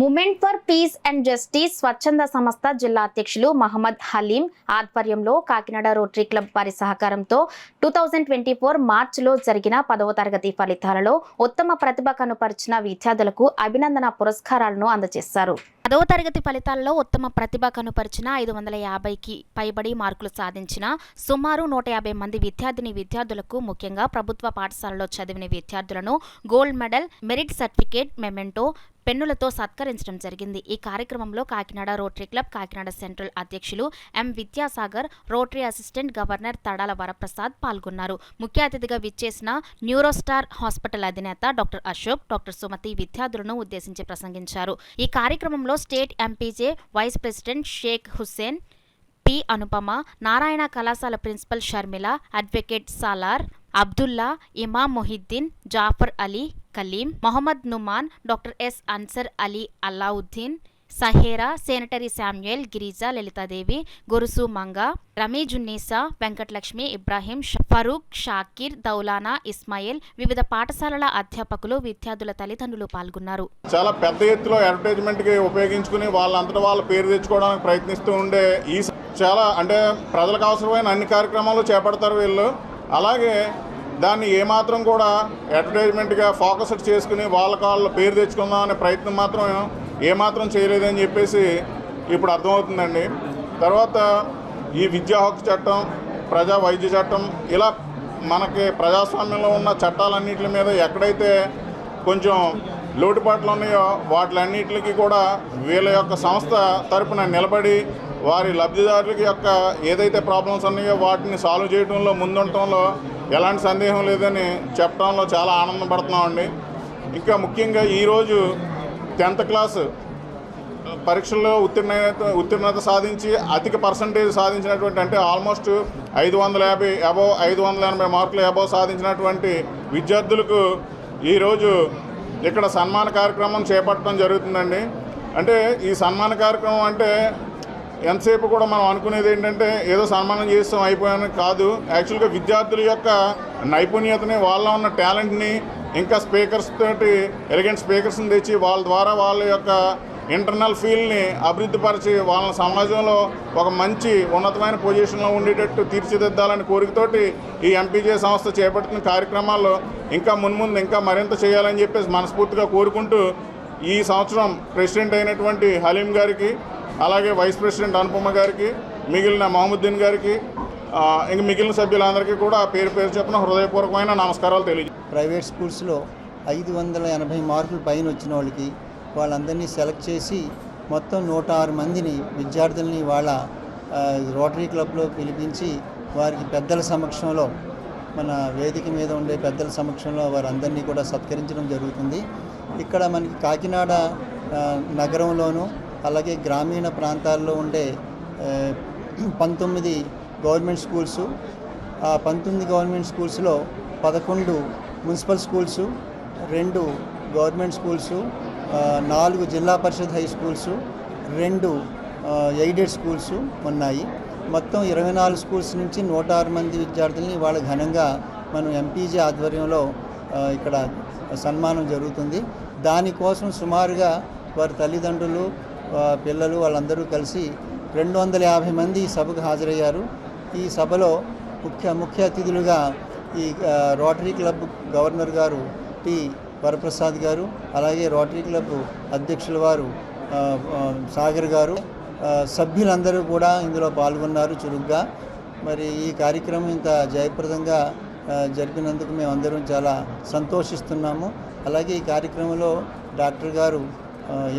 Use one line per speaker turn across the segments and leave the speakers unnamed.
Moment for peace and justice స్వచ్ఛంద సంస్థ జిల్లా అధ్యక్షులు మహమ్మద్ హలీం ఆధ్వర్యంలో కాకినాడ రోటరీ క్లబ్ వారి సహకారంతో 2024 మార్చిలో జరిగిన 10వ తరగతి ఫలితాలలో ఉత్తమ ప్రతిభ కనపరిచిన విద్యార్థులకు అభినందన పురస్కారాలను అందజేశారు. 10వ తరగతి ఫలితాలలో ఉత్తమ ప్రతిభ కనపరిచిన 550కి పైబడి మార్కులు సాధించిన సుమారు 150 మంది విద్యార్థులకు ముఖ్యంగా ప్రభుత్వ పాఠశాలలో చదివిన విద్యార్థులను gold medal, merit certificate, memento, పెన్నులతో సత్కరించడం జరిగింది. ఈ కార్యక్రమంలో Kakinada rotary club Kakinada central అధ్యక్షులు M Vidyasagar, rotary assistant governor Tadala Varaprasad పాల్గొన్నారు. ముఖ్య అతిథిగా విచ్చేసిన న్యూరోస్టార్ హాస్పిటల్ అధినేత డాక్టర్ అశోక్, డాక్టర్ సుమతి విద్యార్థులను ఉద్దేశించి ప్రసంగించారు. ఈ కార్యక్రమంలో state MPJ vice president Sheikh Hussain, P Anupama, Narayana కళాశాల principal Sharmila, advocate Salar, Abdullah, Imam Mohiuddin, Jafar Ali, Kaleem, Mohammed Numan, doctor S Ansar Ali Alauddin, Sahera, సేనటరీ Samuel, Girija, Lalitha Devi, Gorusu Manga, రమీజున్నీసా, Venkatalakshmi, Ibrahim, Farooq, Shakir, దౌలానా, Ismail, వివిధ పాఠశాలల అధ్యాపకులు, విద్యార్థుల తల్లిదండ్రులు పాల్గొన్నారు.
చాలా పెద్ద ఎత్తులో అడ్వర్టైజ్మెంట్ కి ఉపయోగించుకుని వాళ్ళంతటా వాళ్ళ పేరు తెచ్చుకోవడానికి ప్రయత్నిస్తూ ఉండే ఈ చాలా అంటే ప్రజలకు అవసరమైన అన్ని కార్యక్రమాలు చేపడతారు వీళ్ళు. అలాగే దాన్ని ఏమాత్రం కూడా అడ్వర్టైజ్మెంట్గా ఫోకస్డ్ చేసుకుని వాళ్ళ పేరు తెచ్చుకుందాం అనే ప్రయత్నం మాత్రం ఏమాత్రం చేయలేదని చెప్పేసి ఇప్పుడు అర్థమవుతుందండి. తర్వాత ఈ విద్యా హక్కు చట్టం, ప్రజా వైద్య చట్టం, ఇలా మనకి ప్రజాస్వామ్యంలో ఉన్న చట్టాలన్నింటి మీద ఎక్కడైతే కొంచెం లోటుపాట్లు ఉన్నాయో వాటిలన్నింటికి కూడా వీళ్ళ యొక్క సంస్థ తరపున నిలబడి వారి లబ్ధిదారులకి యొక్క ఏదైతే ప్రాబ్లమ్స్ ఉన్నాయో వాటిని సాల్వ్ చేయడంలో ముందుండటంలో ఎలాంటి సందేహం లేదని చెప్పడంలో చాలా ఆనందపడుతున్నామండి. ఇంకా ముఖ్యంగా ఈరోజు 10th క్లాస్ పరీక్షల్లో ఉత్తీర్ణత సాధించి అధిక పర్సంటేజ్ సాధించినటువంటి అంటే ఆల్మోస్ట్ 580 మార్కులు అబోవ్ సాధించినటువంటి విద్యార్థులకు ఈరోజు ఇక్కడ సన్మాన కార్యక్రమం చేపట్టడం జరుగుతుందండి. అంటే ఈ సన్మాన కార్యక్రమం అంటే ఎంతసేపు కూడా మనం అనుకునేది ఏంటంటే ఏదో సన్మానం చేస్తాం అయిపోయాను కాదు. యాక్చువల్గా విద్యార్థుల యొక్క నైపుణ్యతని, వాళ్ళ ఉన్న టాలెంట్ని, ఇంకా స్పీకర్స్ తోటి ఎలిగెంట్ స్పీకర్స్ని తెచ్చి వాళ్ళ ద్వారా వాళ్ళ యొక్క ఇంటర్నల్ ఫీల్డ్ని అభివృద్ధిపరిచి వాళ్ళ సమాజంలో ఒక మంచి ఉన్నతమైన పొజిషన్లో ఉండేటట్టు తీర్చిదిద్దాలని కోరికతోటి ఈ ఎంపీజే సంస్థ చేపడుతున్న కార్యక్రమాల్లో ఇంకా మున్ముందు ఇంకా మరింత చేయాలని చెప్పేసి మనస్ఫూర్తిగా కోరుకుంటూ ఈ సంవత్సరం ప్రెసిడెంట్ అయినటువంటి హలీం గారికి, అలాగే వైస్ ప్రెసిడెంట్ అనుపమ గారికి, మిగిలిన మహముద్దీన్ గారికి, ఇంక మిగిలిన సభ్యులందరికీ కూడా పేరు చెప్పిన హృదయపూర్వకమైన నమస్కారాలు తెలియజేస్తాను.
ప్రైవేట్ స్కూల్స్లో 580 మార్కులు పైన వచ్చిన వాళ్ళందరినీ సెలెక్ట్ చేసి మొత్తం 106 మందిని విద్యార్థుల్ని వాళ్ళ రోటరీ క్లబ్లో పిలిపించి వారికి పెద్దల సమక్షంలో, మన వేదిక మీద ఉండే పెద్దల సమక్షంలో వారందరినీ కూడా సత్కరించడం జరుగుతుంది. ఇక్కడ మనకి కాకినాడ నగరంలోనూ అలాగే గ్రామీణ ప్రాంతాల్లో ఉండే 19 గవర్నమెంట్ స్కూల్సు, ఆ 19 గవర్నమెంట్ స్కూల్స్లో 11 మున్సిపల్ స్కూల్సు, 2 గవర్నమెంట్ స్కూల్సు, 4 జిల్లా పరిషత్ హై స్కూల్సు, 2 ఎయిడెడ్ స్కూల్సు ఉన్నాయి. మొత్తం 24 స్కూల్స్ నుంచి 106 మంది విద్యార్థుల్ని వాళ్ళ ఘనంగా మనం ఎంపీజే ఆధ్వర్యంలో ఇక్కడ సన్మానం జరుగుతుంది. దానికోసం సుమారుగా వారి తల్లిదండ్రులు, పిల్లలు వాళ్ళందరూ కలిసి 250 మంది ఈ సభకు హాజరయ్యారు. ఈ సభలో ముఖ్య అతిథులుగా ఈ రోటరీ క్లబ్ గవర్నర్ గారు టి వరప్రసాద్ గారు, అలాగే రోటరీ క్లబ్ అధ్యక్షుల వారు సాగర్ గారు, సభ్యులందరూ కూడా ఇందులో పాల్గొన్నారు చురుగ్గా. మరి ఈ కార్యక్రమం ఇంత జయప్రదంగా జరిపినందుకు మేమందరం చాలా సంతోషిస్తున్నాము. అలాగే ఈ కార్యక్రమంలో డాక్టర్ గారు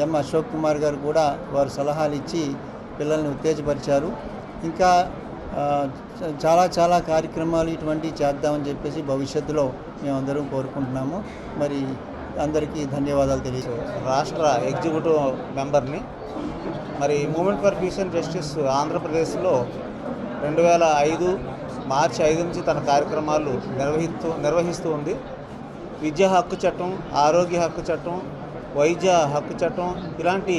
ఎం అశోక్ కుమార్ గారు కూడా వారు సలహాలు ఇచ్చి పిల్లల్ని ఉత్తేజపరిచారు. ఇంకా చాలా కార్యక్రమాలు ఇటువంటివి చేద్దామని చెప్పేసి భవిష్యత్తులో మేమందరం కోరుకుంటున్నాము. మరి అందరికీ ధన్యవాదాలు తెలియజేస్తాను.
రాష్ట్ర ఎగ్జిక్యూటివ్ మెంబర్ని. మరి movement for peace and justice ఆంధ్రప్రదేశ్లో 2005 మార్చి 5 నుంచి తన కార్యక్రమాలు నిర్వహిస్తూ ఉంది. విద్యా హక్కు చట్టం, ఆరోగ్య హక్కు చట్టం, వైద్య హక్కు చట్టం, ఇలాంటి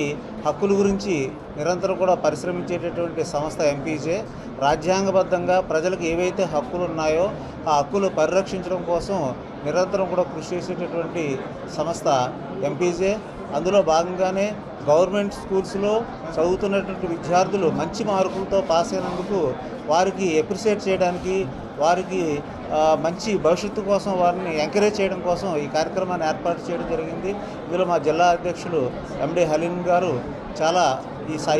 హక్కుల గురించి నిరంతరం కూడా పరిశ్రమించేటటువంటి సంస్థ ఎంపీజే. రాజ్యాంగబద్ధంగా ప్రజలకు ఏవైతే హక్కులు ఉన్నాయో ఆ హక్కులు పరిరక్షించడం కోసం నిరంతరం కూడా కృషి చేసేటటువంటి సంస్థ ఎంపీజే. అందులో భాగంగానే గవర్నమెంట్ స్కూల్స్లో చదువుతున్నటువంటి విద్యార్థులు మంచి మార్కులతో పాస్ అయినందుకు వారికి అప్రిషియేట్ చేయడానికి, వారికి మంచి భవిష్యత్తు కోసం వారిని ఎంకరేజ్ చేయడం కోసం ఈ కార్యక్రమాన్ని ఏర్పాటు చేయడం జరిగింది. ఇందులో మా జిల్లా అధ్యక్షులు ఎండి హలీం గారు చాలా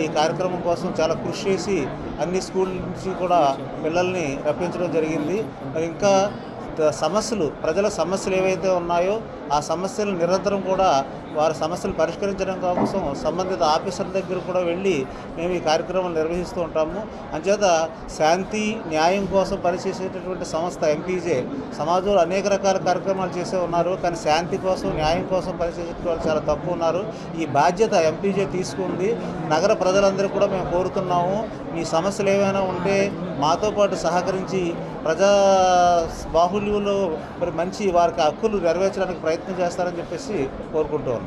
ఈ కార్యక్రమం కోసం చాలా కృషి చేసి అన్ని స్కూల్ నుంచి కూడా పిల్లల్ని రప్పించడం జరిగింది. మరి ఇంకా సమస్యలు, ప్రజల సమస్యలు ఏవైతే ఉన్నాయో ఆ సమస్యలు నిరంతరం కూడా వారి సమస్యలు పరిష్కరించడం కోసం సంబంధిత ఆఫీసర్ దగ్గర కూడా వెళ్ళి మేము ఈ కార్యక్రమాలు నిర్వహిస్తూ ఉంటాము. అంచేత శాంతి న్యాయం కోసం పనిచేసేటటువంటి సంస్థ ఎంపీజే సమాజంలో అనేక రకాల కార్యక్రమాలు చేసే ఉన్నారు, కానీ శాంతి కోసం న్యాయం కోసం పనిచేసే వాళ్ళు చాలా తక్కువ ఉన్నారు. ఈ బాధ్యత ఎంపీజే తీసుకుంది. నగర ప్రజలందరూ కూడా మేము కోరుతున్నాము, మీ సమస్యలు ఏమైనా ఉంటే మాతో పాటు సహకరించి ప్రజా బాహుళ్యంలో మరి మంచి వారికి హక్కులు నెరవేర్చడానికి ప్రయత్నం చేస్తారని చెప్పేసి కోరుకుంటూ ఉన్నాం.